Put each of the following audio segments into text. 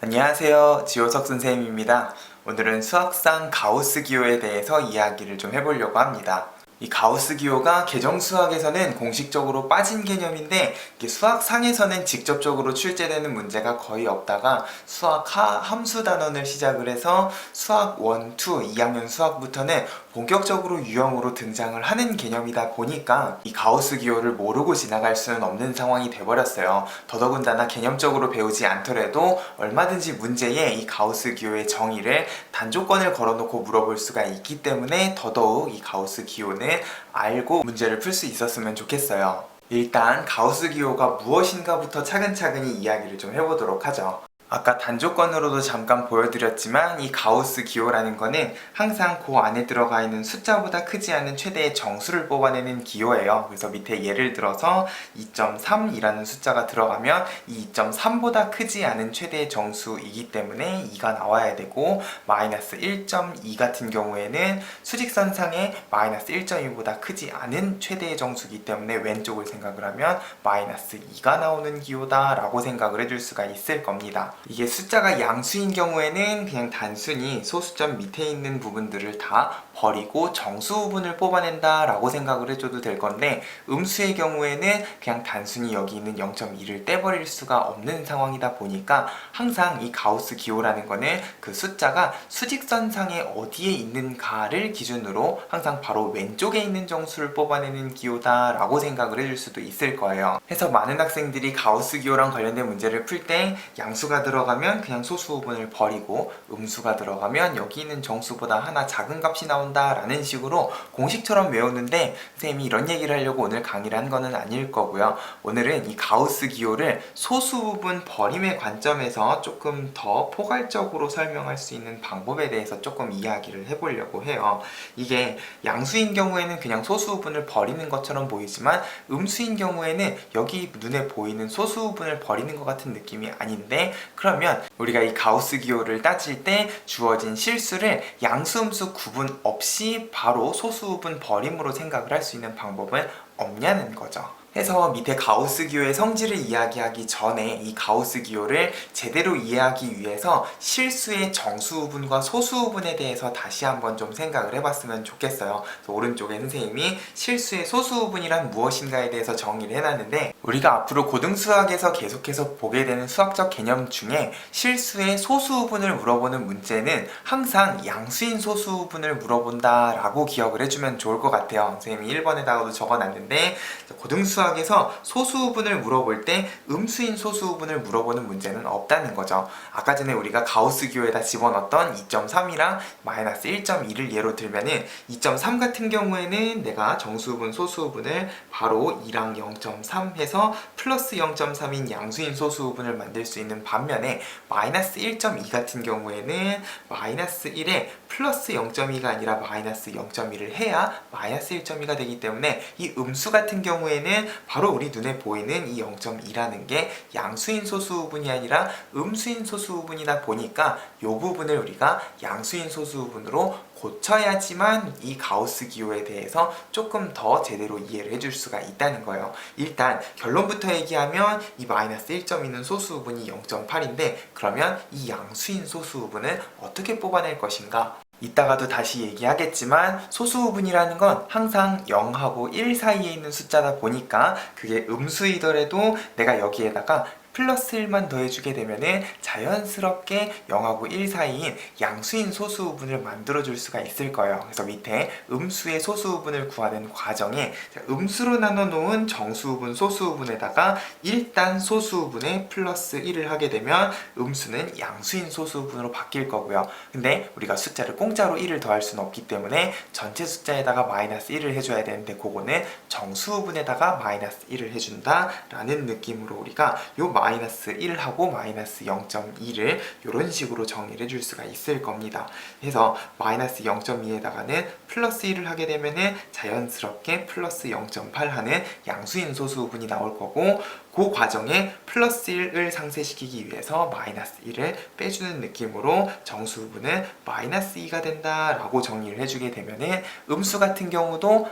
안녕하세요. 지호석 선생님입니다. 오늘은 수학상 가우스 기호에 대해서 이야기를 좀 해보려고 합니다. 이 가우스 기호가 계정수학에서는 공식적으로 빠진 개념인데 이게 수학상에서는 직접적으로 출제되는 문제가 거의 없다가 수학 함수 단원을 시작을 해서 수학 1, 2, 2학년 수학부터는 본격적으로 유형으로 등장을 하는 개념이다 보니까 이 가우스 기호를 모르고 지나갈 수는 없는 상황이 돼버렸어요. 더더군다나 개념적으로 배우지 않더라도 얼마든지 문제에 이 가우스 기호의 정의를 단조건을 걸어놓고 물어볼 수가 있기 때문에 더더욱 이 가우스 기호는 알고 문제를 풀 수 있었으면 좋겠어요. 일단 가우스 기호가 무엇인가부터 차근차근히 이야기를 좀 해보도록 하죠. 아까 단조건으로도 잠깐 보여드렸지만 이 가우스 기호라는 거는 항상 그 안에 들어가 있는 숫자보다 크지 않은 최대의 정수를 뽑아내는 기호예요. 그래서 밑에 예를 들어서 2.3이라는 숫자가 들어가면 이 2.3보다 크지 않은 최대의 정수이기 때문에 2가 나와야 되고 마이너스 1.2 같은 경우에는 수직선상에 마이너스 1.2보다 크지 않은 최대의 정수이기 때문에 왼쪽을 생각을 하면 마이너스 2가 나오는 기호다 라고 생각을 해줄 수가 있을 겁니다. 이게 숫자가 양수인 경우에는 그냥 단순히 소수점 밑에 있는 부분들을 다 버리고 정수 부분을 뽑아낸다 라고 생각을 해줘도 될 건데 음수의 경우에는 그냥 단순히 여기 있는 0.2를 떼버릴 수가 없는 상황이다 보니까 항상 이 가우스 기호라는 거는 그 숫자가 수직선상에 어디에 있는가를 기준으로 항상 바로 왼쪽에 있는 정수를 뽑아내는 기호다 라고 생각을 해줄 수도 있을 거예요. 그래서 많은 학생들이 가우스 기호랑 관련된 문제를 풀 때 양수가 들어가면 그냥 소수 부분을 버리고 음수가 들어가면 여기 있는 정수보다 하나 작은 값이 나온다 라는 식으로 공식처럼 외우는데 선생님이 이런 얘기를 하려고 오늘 강의를 한 거는 아닐 거고요. 오늘은 이 가우스 기호를 소수 부분 버림의 관점에서 조금 더 포괄적으로 설명할 수 있는 방법에 대해서 조금 이야기를 해보려고 해요. 이게 양수인 경우에는 그냥 소수 부분을 버리는 것처럼 보이지만 음수인 경우에는 여기 눈에 보이는 소수 부분을 버리는 것 같은 느낌이 아닌데 그러면 우리가 이 가우스 기호를 따질 때 주어진 실수를 양수, 음수 구분 없이 바로 소수 부분 버림으로 생각을 할 수 있는 방법은 없냐는 거죠. 해서 밑에 가우스 기호의 성질을 이야기하기 전에 이 가우스 기호를 제대로 이해하기 위해서 실수의 정수 부분과 소수 부분에 대해서 다시 한번 좀 생각을 해봤으면 좋겠어요. 그래서 오른쪽에 선생님이 실수의 소수 부분이란 무엇인가에 대해서 정의를 해놨는데 우리가 앞으로 고등수학에서 계속해서 보게 되는 수학적 개념 중에 실수의 소수 부분을 물어보는 문제는 항상 양수인 소수 부분을 물어본다 라고 기억을 해주면 좋을 것 같아요. 선생님이 1번에다가도 적어놨는데 고등수학에서 소수 부분을 물어볼 때 음수인 소수 부분을 물어보는 문제는 없다는 거죠. 아까 전에 우리가 가우스 기호에다 집어넣었던 2.3이랑 마이너스 1.2를 예로 들면은 2.3 같은 경우에는 내가 정수 부분, 소수 부분을 바로 2랑 0.3 해서 플러스 0.3인 양수인 소수 부분을 만들 수 있는 반면에 마이너스 1.2 같은 경우에는 마이너스 1에 플러스 0.2가 아니라 마이너스 0.2를 해야 마이너스 1.2가 되기 때문에 이 음수 같은 경우에는 바로 우리 눈에 보이는 이 0.2라는 게 양수인 소수 부분이 아니라 음수인 소수 부분이다 보니까 이 부분을 우리가 양수인 소수 부분으로 고쳐야지만 이 가우스 기호에 대해서 조금 더 제대로 이해를 해줄 수가 있다는 거예요. 일단 결론부터 얘기하면 이 마이너스 1.2는 소수 부분이 0.8인데 그러면 이 양수인 소수 부분을 어떻게 뽑아낼 것인가? 이따가도 다시 얘기하겠지만 소수 부분이라는 건 항상 0하고 1 사이에 있는 숫자다 보니까 그게 음수이더라도 내가 여기에다가 플러스 1만 더해주게 되면은 자연스럽게 0하고 1 사이인 양수인 소수 부분을 만들어줄 수가 있을 거예요. 그래서 밑에 음수의 소수 부분을 구하는 과정에 음수로 나눠 놓은 정수 부분, 소수 부분에다가 일단 소수 부분에 플러스 1을 하게 되면 음수는 양수인 소수 부분으로 바뀔 거고요. 근데 우리가 숫자를 공짜로 1을 더할 수는 없기 때문에 전체 숫자에다가 마이너스 1을 해줘야 되는데 그거는 정수 부분에다가 마이너스 1을 해준다 라는 느낌으로 우리가 요 마이너스 1하고 마이너스 0.2를 이런 식으로 정의를 해줄 수가 있을 겁니다. 그래서 마이너스 0.2에다가는 플러스 1을 하게 되면은 자연스럽게 플러스 0.8 하는 양수인 소수 부분이 나올 거고 그 과정에 플러스 1을 상쇄시키기 위해서 마이너스 1을 빼주는 느낌으로 정수부분은 마이너스 2가 된다라고 정리를 해주게 되면은 음수 같은 경우도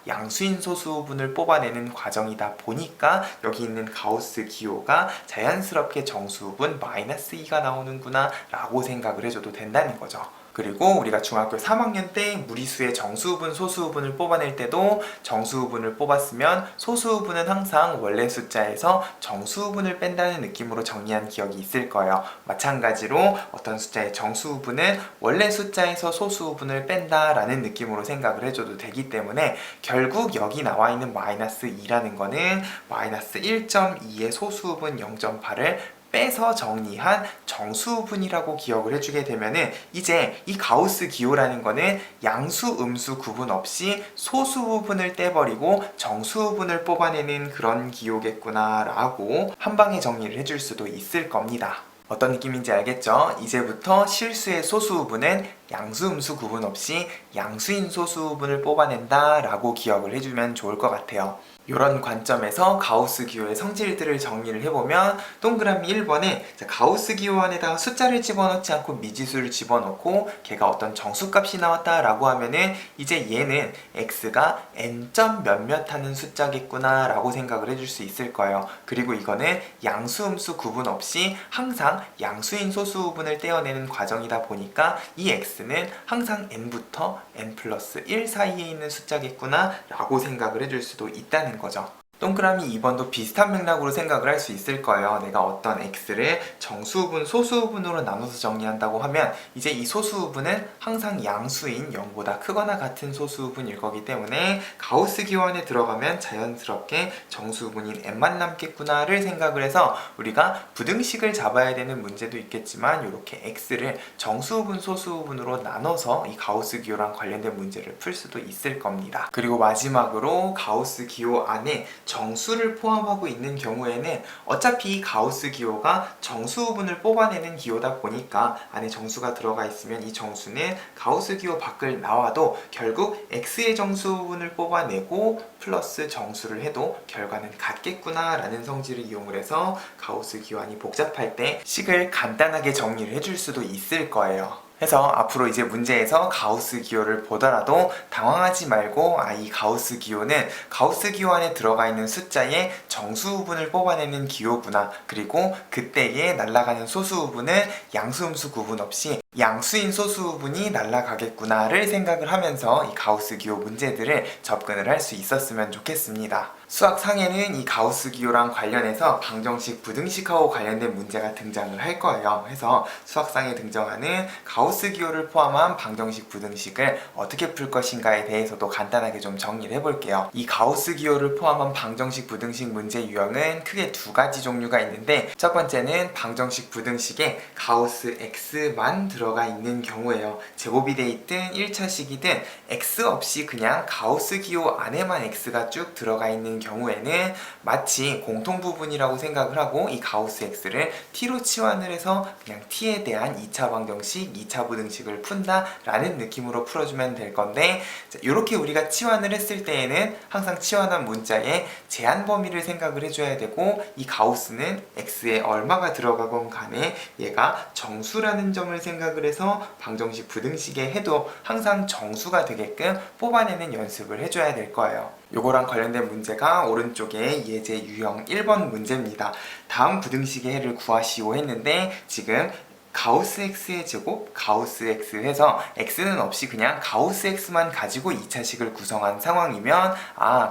양수인 소수부분을 뽑아내는 과정이다 보니까 여기 있는 가우스 기호가 자연스럽게 정수부분 마이너스 2가 나오는구나 라고 생각을 해줘도 된다는 거죠. 그리고 우리가 중학교 3학년 때 무리수의 정수부분, 소수부분을 뽑아낼 때도 정수부분을 뽑았으면 소수부분은 항상 원래 숫자에서 정수부분을 뺀다는 느낌으로 정리한 기억이 있을 거예요. 마찬가지로 어떤 숫자의 정수부분은 원래 숫자에서 소수부분을 뺀다라는 느낌으로 생각을 해줘도 되기 때문에 결국 여기 나와 있는 마이너스 2라는 거는 마이너스 1.2의 소수부분 0.8을 빼서 정리한 정수분이라고 기억을 해주게 되면은 이제 이 가우스 기호라는 거는 양수, 음수 구분 없이 소수 부분을 떼버리고 정수 부분을 뽑아내는 그런 기호겠구나 라고 한 방에 정리를 해줄 수도 있을 겁니다. 어떤 느낌인지 알겠죠? 이제부터 실수의 소수 부분은 양수, 음수 구분 없이 양수인 소수 부분을 뽑아낸다 라고 기억을 해주면 좋을 것 같아요. 이런 관점에서 가우스 기호의 성질들을 정리를 해보면 동그라미 1번에 가우스 기호 안에다가 숫자를 집어넣지 않고 미지수를 집어넣고 걔가 어떤 정수값이 나왔다 라고 하면은 이제 얘는 x가 n. 몇몇 하는 숫자겠구나 라고 생각을 해줄 수 있을 거예요. 그리고 이거는 양수, 음수 구분 없이 항상 양수인 소수 부분을 떼어내는 과정이다 보니까 이 x는 항상 n부터 n 플러스 1 사이에 있는 숫자겠구나 라고 생각을 해줄 수도 있다는 거죠. 동그라미 2번도 비슷한 맥락으로 생각을 할 수 있을 거예요. 내가 어떤 x를 정수부분, 소수부분으로 나눠서 정리한다고 하면 이제 이 소수부분은 항상 양수인 0보다 크거나 같은 소수부분일 거기 때문에 가우스 기호 안에 들어가면 자연스럽게 정수부분인 n만 남겠구나를 생각을 해서 우리가 부등식을 잡아야 되는 문제도 있겠지만 이렇게 x를 정수부분, 소수부분으로 나눠서 이 가우스 기호랑 관련된 문제를 풀 수도 있을 겁니다. 그리고 마지막으로 가우스 기호 안에 정수를 포함하고 있는 경우에는 어차피 이 가우스 기호가 정수부분을 뽑아내는 기호다 보니까 안에 정수가 들어가 있으면 이 정수는 가우스 기호 밖을 나와도 결국 x의 정수부분을 뽑아내고 플러스 정수를 해도 결과는 같겠구나 라는 성질을 이용을 해서 가우스 기호안이 복잡할 때 식을 간단하게 정리를 해줄 수도 있을 거예요. 해서 앞으로 이제 문제에서 가우스 기호를 보더라도 당황하지 말고 이 가우스 기호는 가우스 기호 안에 들어가 있는 숫자의 정수 부분을 뽑아내는 기호구나. 그리고 그때에 날아가는 소수 부분은 양수, 음수 구분 없이 양수인 소수 부분이 날아가겠구나를 생각을 하면서 이 가우스 기호 문제들을 접근을 할 수 있었으면 좋겠습니다. 수학 상에는 이 가우스 기호랑 관련해서 방정식, 부등식하고 관련된 문제가 등장을 할 거예요. 해서 수학상에 등장하는 가우스 기호를 포함한 방정식, 부등식을 어떻게 풀 것인가에 대해서도 간단하게 좀 정리를 해볼게요. 이 가우스 기호를 포함한 방정식, 부등식 문제 유형은 크게 두 가지 종류가 있는데 첫 번째는 방정식, 부등식에 가우스 x만 들어가 있는 경우예요. 제곱이 돼 있든 1차식이든 x 없이 그냥 가우스 기호 안에만 x가 쭉 들어가 있는 경우에는 마치 공통 부분이라고 생각을 하고 이 가우스 x를 t로 치환을 해서 그냥 t에 대한 2차 방정식, 2차 부등식을 푼다 라는 느낌으로 풀어주면 될 건데 이렇게 우리가 치환을 했을 때에는 항상 치환한 문자의 제한 범위를 생각을 해줘야 되고 이 가우스는 x에 얼마가 들어가건 간에 얘가 정수라는 점을 생각을 해서 방정식, 부등식에 해도 항상 정수가 되게끔 뽑아내는 연습을 해줘야 될 거예요. 요거랑 관련된 문제가 오른쪽에 예제 유형 1번 문제입니다. 다음 부등식의 해를 구하시오 했는데 지금 가우스 x의 제곱, 가우스 x 해서 x는 없이 그냥 가우스 x만 가지고 2차식을 구성한 상황이면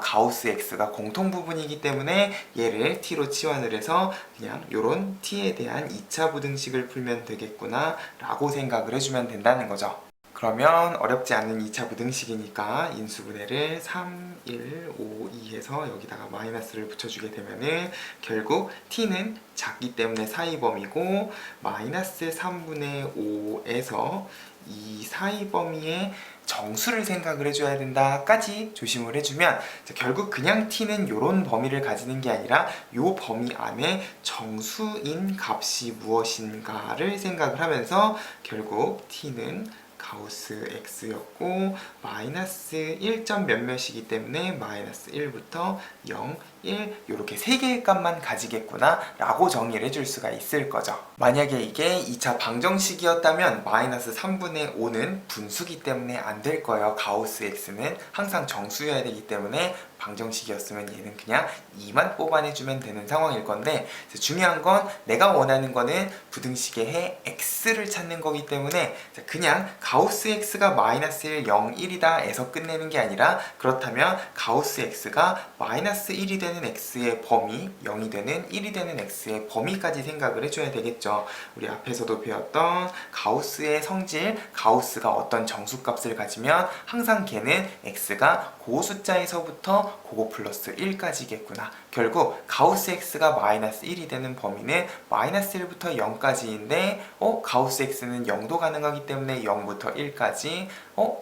가우스 x가 공통 부분이기 때문에 얘를 t로 치환을 해서 그냥 요런 t에 대한 2차 부등식을 풀면 되겠구나 라고 생각을 해주면 된다는 거죠. 그러면 어렵지 않은 2차 부등식이니까 인수분해를 3, 1, 5, 2 해서 여기다가 마이너스를 붙여주게 되면은 결국 t는 작기 때문에 사이범위고 마이너스 3분의 5에서 이 사이범위의 정수를 생각을 해줘야 된다까지 조심을 해주면 결국 그냥 t는 이런 범위를 가지는 게 아니라 이 범위 안에 정수인 값이 무엇인가를 생각을 하면서 결국 t는 가우스 x였고 마이너스 1점 몇몇이기 때문에 마이너스 1부터 0, 1 이렇게 3개의 값만 가지겠구나 라고 정의를 해줄 수가 있을 거죠. 만약에 이게 2차 방정식이었다면 마이너스 3분의 5는 분수기 때문에 안 될 거예요. 가우스 x는 항상 정수여야 되기 때문에 방정식이었으면 얘는 그냥 2만 뽑아내주면 되는 상황일 건데 중요한 건 내가 원하는 거는 부등식의 해 x를 찾는 거기 때문에 그냥 가우스 x가 마이너스 1, 0, 1이다 에서 끝내는 게 아니라 그렇다면 가우스 x가 마이너스 1이 되는 x의 범위, 0이 되는 1이 되는 x의 범위까지 생각을 해줘야 되겠죠. 우리 앞에서도 배웠던 가우스의 성질, 가우스가 어떤 정수값을 가지면 항상 걔는 x가 그 숫자에서부터 그거 플러스 1까지겠구나. 결국 가우스 x가 마이너스 1이 되는 범위는 마이너스 1부터 0까지인데 가우스 x는 0도 가능하기 때문에 0부터 1까지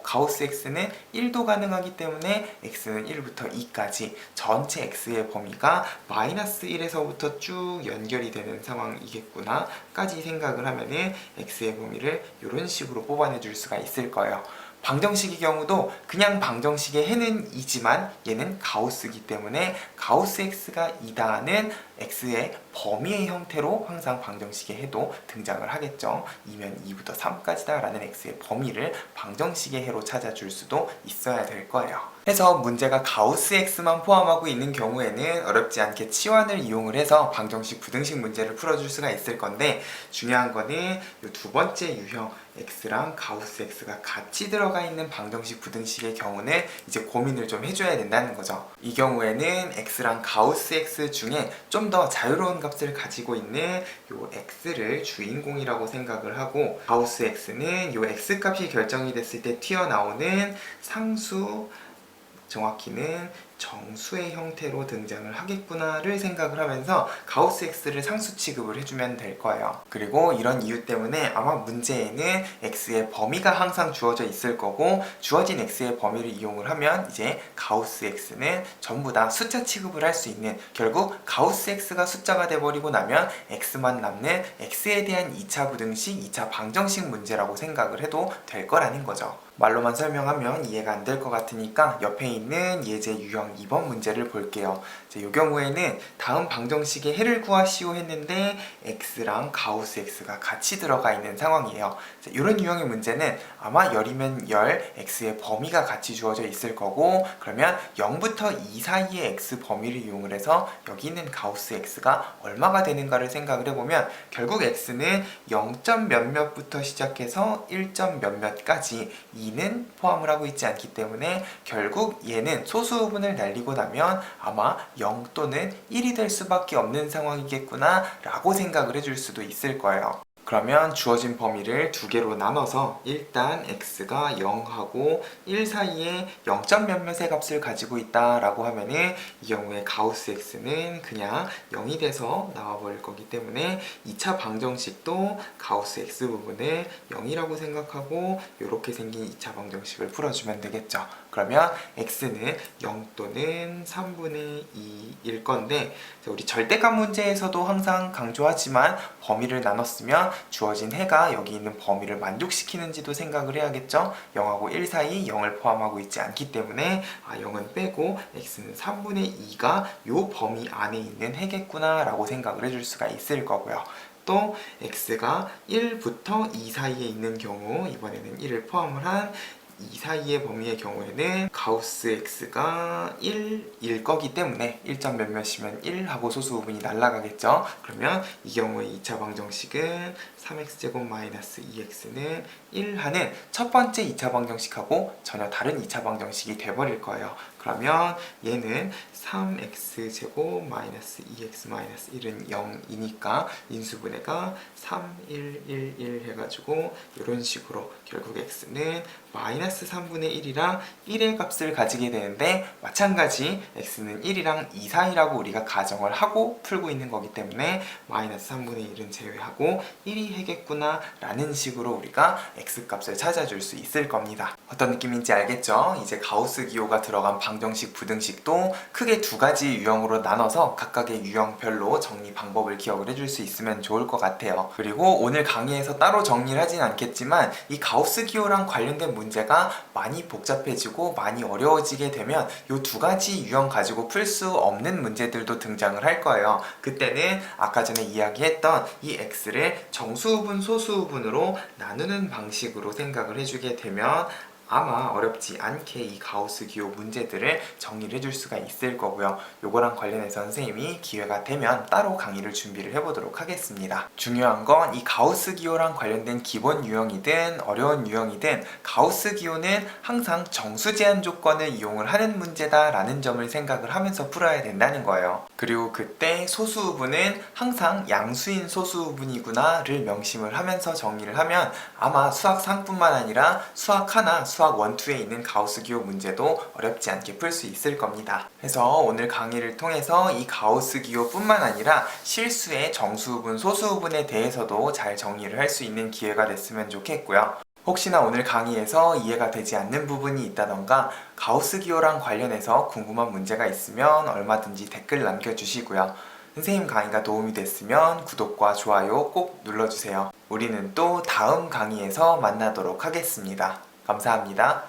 가우스 x는 1도 가능하기 때문에 x는 1부터 2까지 전체 x의 범위가 마이너스 1에서부터 쭉 연결이 되는 상황이겠구나 까지 생각을 하면은 x의 범위를 이런 식으로 뽑아내 줄 수가 있을 거예요. 방정식의 경우도 그냥 방정식의 해는 2지만 얘는 가우스이기 때문에 가우스 x가 2다는 x의 범위의 형태로 항상 방정식의 해도 등장을 하겠죠. 2면 2부터 3까지다 라는 x의 범위를 방정식의 해로 찾아줄 수도 있어야 될 거예요. 해서 문제가 가우스 x만 포함하고 있는 경우에는 어렵지 않게 치환을 이용을 해서 방정식 부등식 문제를 풀어줄 수가 있을 건데 중요한 거는 이 두 번째 유형 x랑 가우스 x가 같이 들어가 있는 방정식 부등식의 경우는 이제 고민을 좀 해줘야 된다는 거죠. 이 경우에는 x랑 가우스 x 중에 좀 더 자유로운 값을 가지고 있는 요 x를 주인공이라고 생각을 하고 가우스 x는 요 x 값이 결정이 됐을 때 튀어나오는 상수, 정확히는 정수의 형태로 등장을 하겠구나를 생각을 하면서 가우스 x를 상수 취급을 해주면 될 거예요. 그리고 이런 이유 때문에 아마 문제에는 x의 범위가 항상 주어져 있을 거고 주어진 x의 범위를 이용을 하면 이제 가우스 x는 전부 다 숫자 취급을 할 수 있는 결국 가우스 x가 숫자가 돼버리고 나면 x만 남는 x에 대한 2차 부등식, 2차 방정식 문제라고 생각을 해도 될 거라는 거죠. 말로만 설명하면 이해가 안 될 것 같으니까 옆에 있는 예제 유형 2번 문제를 볼게요. 이 경우에는 다음 방정식의 해를 구하시오 했는데 x랑 가우스 x가 같이 들어가 있는 상황이에요. 이런 유형의 문제는 아마 열이면 열, x의 범위가 같이 주어져 있을 거고 그러면 0부터 2 사이의 x 범위를 이용을 해서 여기 있는 가우스 x가 얼마가 되는가를 생각을 해보면 결국 x는 0점 몇몇부터 시작해서 1점 몇몇까지 2는 포함을 하고 있지 않기 때문에 결국 얘는 소수분을 날리고 나면 아마 0 또는 1이 될 수밖에 없는 상황이겠구나 라고 생각을 해줄 수도 있을 거예요. 그러면 주어진 범위를 두 개로 나눠서 일단 x가 0하고 1 사이에 0점 몇몇의 값을 가지고 있다 라고 하면은 이 경우에 가우스 x는 그냥 0이 돼서 나와버릴 거기 때문에 2차 방정식도 가우스 x 부분을 0이라고 생각하고 이렇게 생긴 2차 방정식을 풀어주면 되겠죠. 그러면 x는 0 또는 3분의 2일 건데 우리 절대값 문제에서도 항상 강조하지만 범위를 나눴으면 주어진 해가 여기 있는 범위를 만족시키는지도 생각을 해야겠죠. 0하고 1 사이 0을 포함하고 있지 않기 때문에 0은 빼고 x는 3분의 2가 이 범위 안에 있는 해겠구나 라고 생각을 해줄 수가 있을 거고요. 또 x가 1부터 2 사이에 있는 경우 이번에는 1을 포함을 한 2 사이의 범위의 경우에는 가우스 x가 1일 거기 때문에 1점 몇몇이면 1 하고 소수 부분이 날아가겠죠. 그러면 이 경우에 2차 방정식은 3x제곱 마이너스 2x는 1 하는 첫 번째 2차 방정식하고 전혀 다른 2차 방정식이 돼버릴 거예요. 그러면 얘는 3x제곱 마이너스 2x 마이너스 1은 0이니까 인수분해가 3, 1, 1, 1 해가지고 이런 식으로 결국 x는 마이너스 3분의 1이랑 1의 값을 가지게 되는데 마찬가지 x는 1이랑 2 사이라고 우리가 가정을 하고 풀고 있는 거기 때문에 마이너스 3분의 1은 제외하고 1이 해겠구나 라는 식으로 우리가 x값을 찾아줄 수 있을 겁니다. 어떤 느낌인지 알겠죠? 이제 가우스 기호가 들어간 방정식, 부등식도 크게 두 가지 유형으로 나눠서 각각의 유형별로 정리 방법을 기억을 해줄 수 있으면 좋을 것 같아요. 그리고 오늘 강의에서 따로 정리를 하진 않겠지만 이 가우스 기호랑 관련된 문제가 많이 복잡해지고 많이 어려워지게 되면 이 두 가지 유형 가지고 풀 수 없는 문제들도 등장을 할 거예요. 그때는 아까 전에 이야기했던 이 x를 정수부분, 소수부분으로 나누는 방식으로 생각을 해주게 되면 아마 어렵지 않게 이 가우스 기호 문제들을 정리를 해줄 수가 있을 거고요. 요거랑 관련해서 선생님이 기회가 되면 따로 강의를 준비를 해보도록 하겠습니다. 중요한 건 이 가우스 기호랑 관련된 기본 유형이든 어려운 유형이든 가우스 기호는 항상 정수 제한 조건을 이용을 하는 문제다라는 점을 생각을 하면서 풀어야 된다는 거예요. 그리고 그때 소수부분은 항상 양수인 소수부분이구나를 명심을 하면서 정리를 하면 아마 수학 3뿐만 아니라 수학 하나, 수학 1, 2에 있는 가우스 기호 문제도 어렵지 않게 풀 수 있을 겁니다. 그래서 오늘 강의를 통해서 이 가우스 기호 뿐만 아니라 실수의 정수부분, 소수부분에 대해서도 잘 정리를 할 수 있는 기회가 됐으면 좋겠고요. 혹시나 오늘 강의에서 이해가 되지 않는 부분이 있다던가 가우스 기호랑 관련해서 궁금한 문제가 있으면 얼마든지 댓글 남겨주시고요. 선생님 강의가 도움이 됐으면 구독과 좋아요 꼭 눌러주세요. 우리는 또 다음 강의에서 만나도록 하겠습니다. 감사합니다.